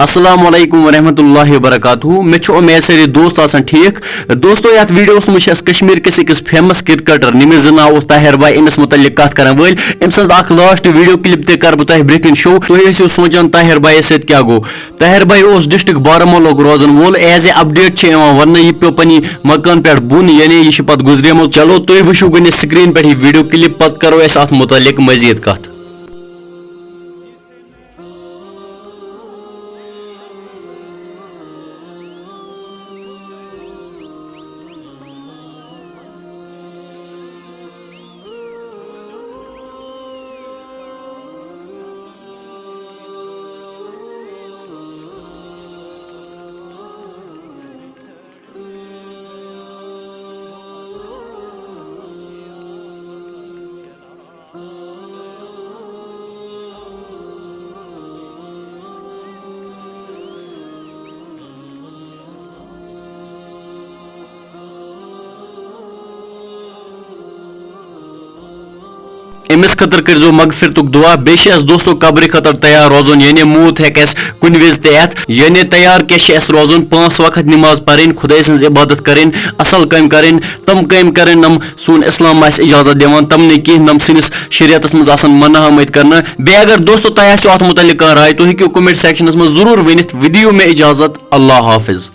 अस्सलाम वालेकुम वरहमतुल्लाहि वबरकातुहू। मे उम्मीद सारे दोस्त आसान ठीक। दोस्तों यथ वीडियोस में कश्मीर किस अकिस फेमस क्रिकेटर निमिस नाव उस ताहिर भाई अमिस मुतल्लिक कत कर वल अम सज लास्ट वीडियो क्लिप ते कर बह ब्रेकिंग शो। तुम सोचान ताहिर भाई सत क्या गो। ताहिर भाई डिस्ट्रिक्ट बारामूला रोजन वोल एज ए अपडेट वन यह पे पन्न मकान पे बुन यानी यह पे गुजरेमुत। चलो तुम वो गो स्क्रीन पे वीडियो क्लिप पत करो अत मुतल्लिक मजीद कत। अमिस खतर करो मगफिरत दुआ बेस दोस्तों कब्र खतर तैयार रोजन यानी मूत हे कुन विज तैयार यानी तैयार क्या रोजन 5 वक्त नमाज पढ़ खुदा सज इबादत करें असल कम करें तम कम करें नम सोन इस्लाम इजाजत दिवान तम न कह नम सनिस शरीयत मज मना आमत कर। बे अगर दोस्तों तुम अत मुतल्लिक राय तुम हेको कमेंट सेक्शनस में जरूर वन। विदियो में इजाजत। अल्लाह हाफिज।